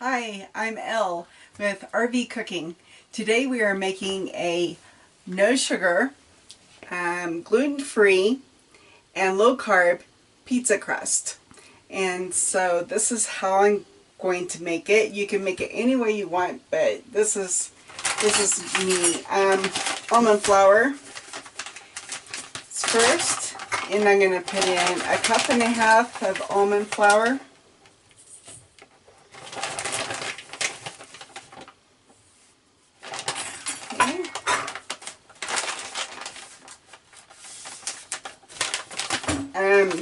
Hi, I'm Elle with RV Cooking. Today we are making a no sugar, gluten-free, and low-carb pizza crust. And so this is how I'm going to make it. You can make it any way you want, but this is me. Almond flour first, and I'm going to put in 1.5 cups of almond flour.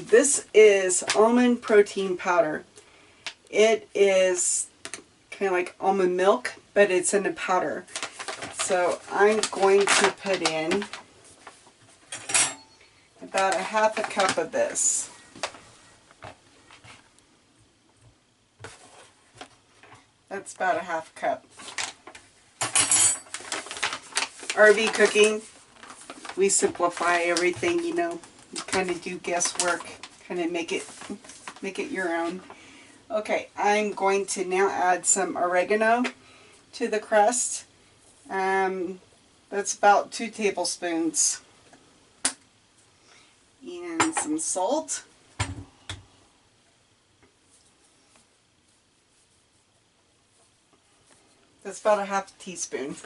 This is almond protein powder. It is kind of like almond milk, but it's in a powder. So I'm going to put in about 1/2 cup of this. That's about 1/2 cup. RV Cooking, we simplify everything, you know. You kind of do guesswork, kind of make it your own. Okay, I'm going to now add some oregano to the crust. That's about 2 tablespoons. And some salt. That's about 1/2 teaspoon.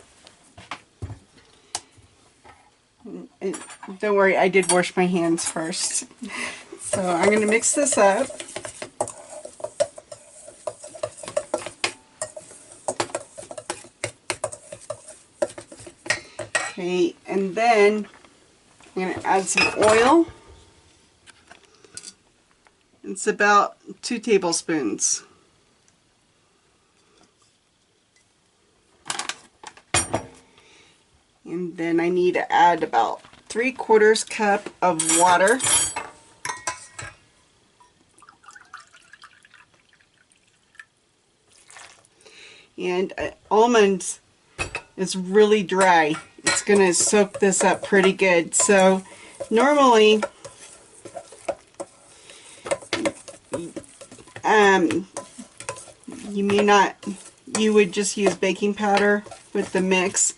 And don't worry, I did wash my hands first. So I'm going to mix this up. Okay, and then I'm going to add some oil. It's about 2 tablespoons. And then I need to add about 3/4 cup of water. And almonds is really dry. It's going to soak this up pretty good. So normally you would just use baking powder with the mix,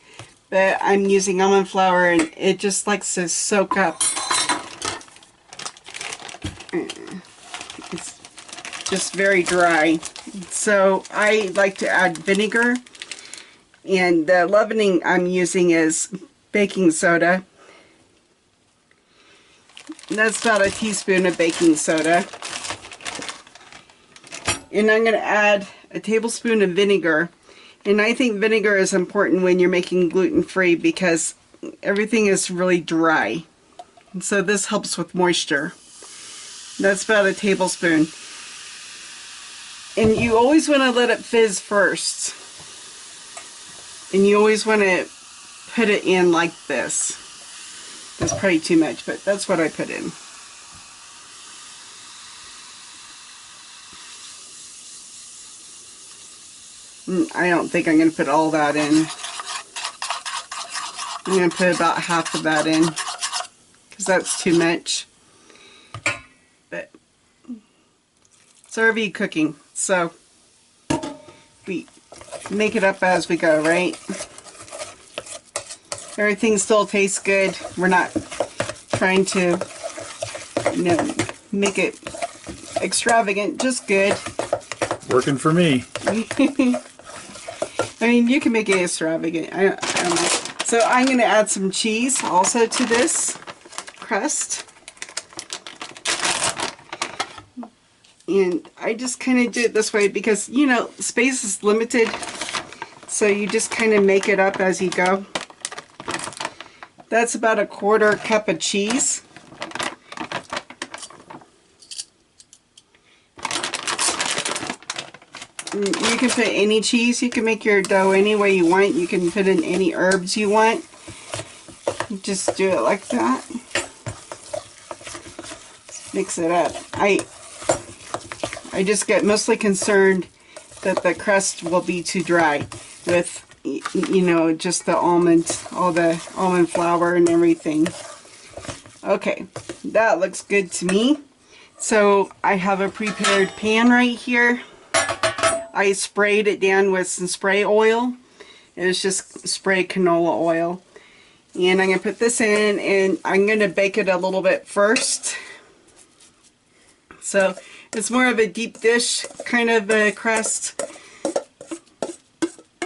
but I'm using almond flour and it just likes to soak up. It's just very dry. So I like to add vinegar, and the leavening I'm using is baking soda. That's about 1 teaspoon of baking soda. And I'm going to add 1 tablespoon of vinegar. And I think vinegar is important when you're making gluten-free because everything is really dry. And so this helps with moisture. That's about 1 tablespoon. And you always want to let it fizz first. And you always want to put it in like this. That's probably too much, but that's what I put in. I don't think I'm going to put all that in. I'm going to put about half of that in because that's too much. But it's RV Cooking, so we make it up as we go, right? Everything still tastes good. We're not trying to, you know, make it extravagant, just good. Working for me. I mean, you can make it extravagant. I don't know. So I'm going to add some cheese also to this crust. And I just kind of do it this way because, you know, space is limited. So you just kind of make it up as you go. That's about 1/4 cup of cheese. You can put any cheese. You can make your dough any way you want. You can put in any herbs you want. Just do it like that. Mix it up. I just get mostly concerned that the crust will be too dry with, you know, just the almond, all the almond flour and everything. Okay, that looks good to me. So I have a prepared pan right here. I sprayed it down with some spray oil. It was just spray canola oil. And I'm going to put this in, and I'm going to bake it a little bit first. So it's more of a deep dish kind of a crust.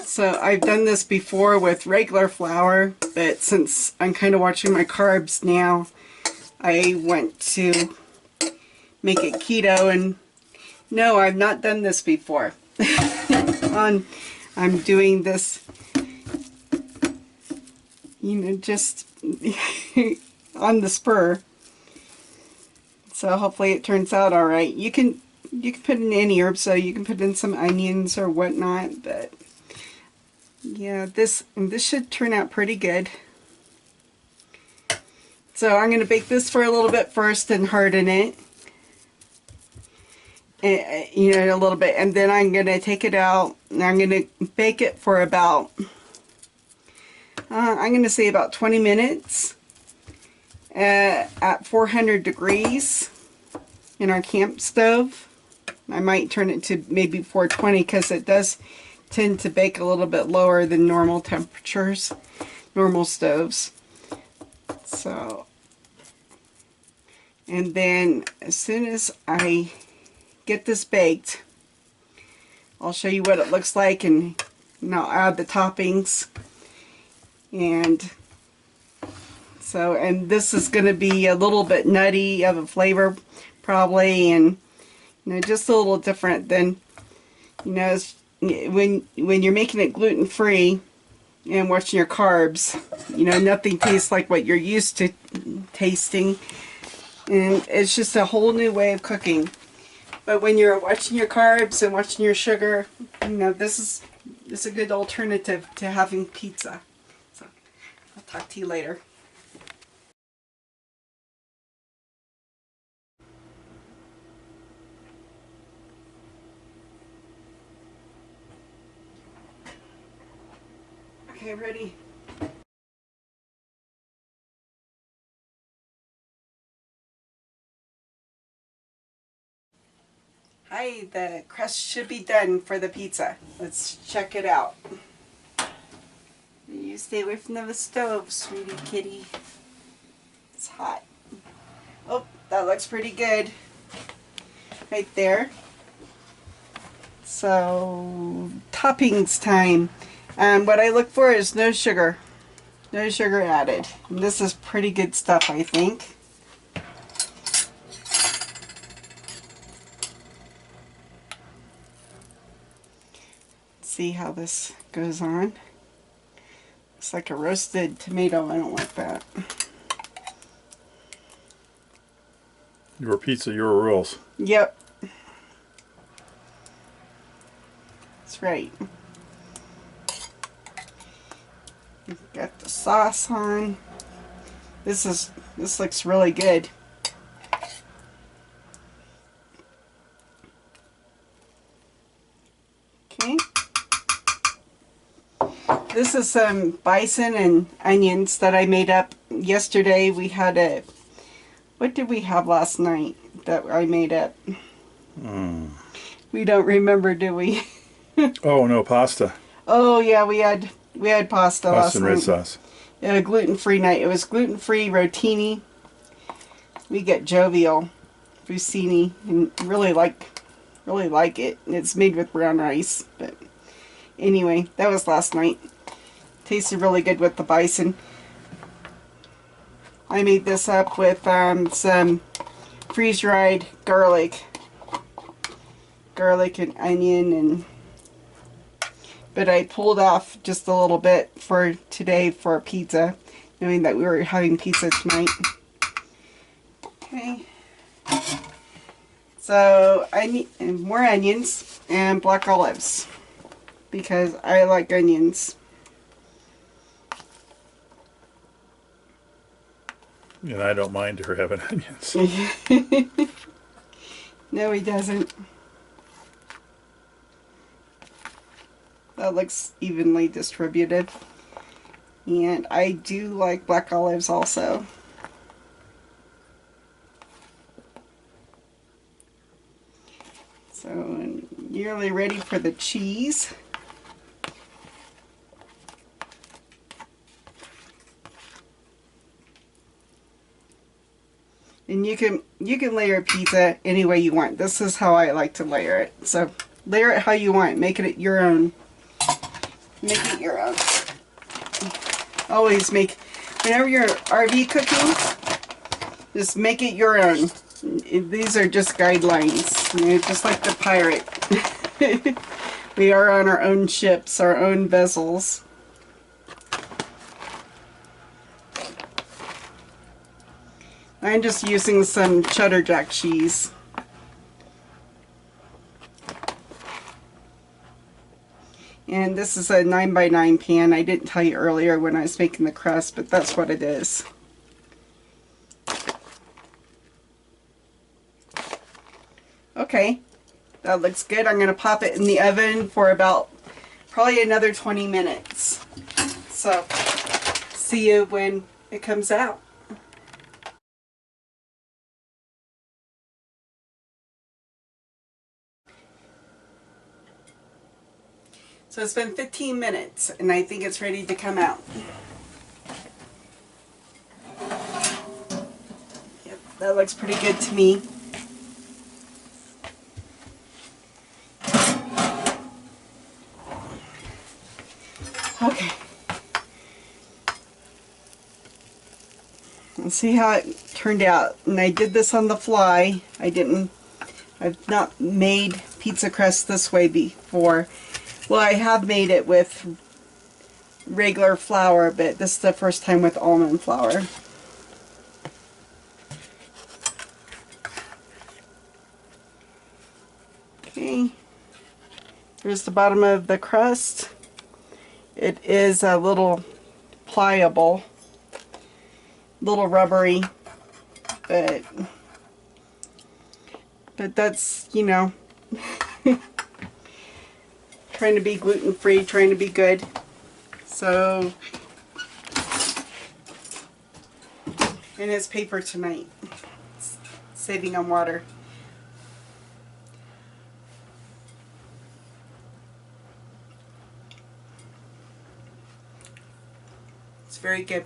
So I've done this before with regular flour, but since I'm kind of watching my carbs now, I want to make it keto. And no, I've not done this before. I'm doing this, just on the spur. So hopefully it turns out all right. You can put in any herbs, so you can put in some onions or whatnot, but yeah, this should turn out pretty good. So I'm going to bake this for a little bit first and harden it. A little bit, and then I'm going to take it out and I'm going to bake it for about I'm going to say about 20 minutes at 400 degrees in our camp stove. I might turn it to maybe 420 because it does tend to bake a little bit lower than normal temperatures, normal stoves. So, and then as soon as I get this baked, I'll show you what it looks like, and I'll add the toppings. And so, and this is going to be a little bit nutty of a flavor probably, and just a little different than when you're making it gluten-free and watching your carbs, nothing tastes like what you're used to tasting, and it's just a whole new way of cooking. But when you're watching your carbs and watching your sugar, this is a good alternative to having pizza. So I'll talk to you later. Okay, ready? Hi, the crust should be done for the pizza. Let's check it out. You stay away from the stove, sweetie kitty. It's hot. Oh, that looks pretty good. Right there. So, toppings time. What I look for is no sugar. No sugar added. And this is pretty good stuff, I think. See how this goes on. It's like a roasted tomato. I don't like that. Your pizza, your rules. Yep. That's right. Got the sauce on. This looks really good. Okay. This is some bison and onions that I made up yesterday. We had what did we have last night that I made up? We don't remember, do we? Oh no, pasta. Oh yeah, we had pasta last And night. red sauce. A gluten-free night. It was gluten-free rotini. We get jovial fusilli and really like it. It's made with brown rice, but anyway, that was last night. Tasted really good with the bison. I made this up with some freeze-dried garlic and onion, but I pulled off just a little bit for today for pizza, knowing that we were having pizza tonight. Okay. So I need more onions and black olives because I like onions. And I don't mind her having onions. No, he doesn't. That looks evenly distributed. And I do like black olives also. So nearly ready for the cheese. And you can layer pizza any way you want. This is how I like to layer it. So layer it how you want. Make it your own. Make it your own. Always make, whenever you're RV cooking, just make it your own. These are just guidelines. You know, just like the pirate. We are on our own ships, our own vessels. I'm just using some cheddar jack cheese. And this is a 9x9 pan. I didn't tell you earlier when I was making the crust, but that's what it is. Okay, that looks good. I'm going to pop it in the oven for about probably another 20 minutes. So, see you when it comes out. So it's been 15 minutes and I think it's ready to come out. Yep, that looks pretty good to me. Okay. Let's see how it turned out. And I did this on the fly. I've not made pizza crust this way before. Well, I have made it with regular flour, but this is the first time with almond flour. Okay, here's the bottom of the crust. It is a little pliable, little rubbery, but that's, you know, trying to be gluten-free, trying to be good. So, and it's paper tonight, saving on water. It's very good.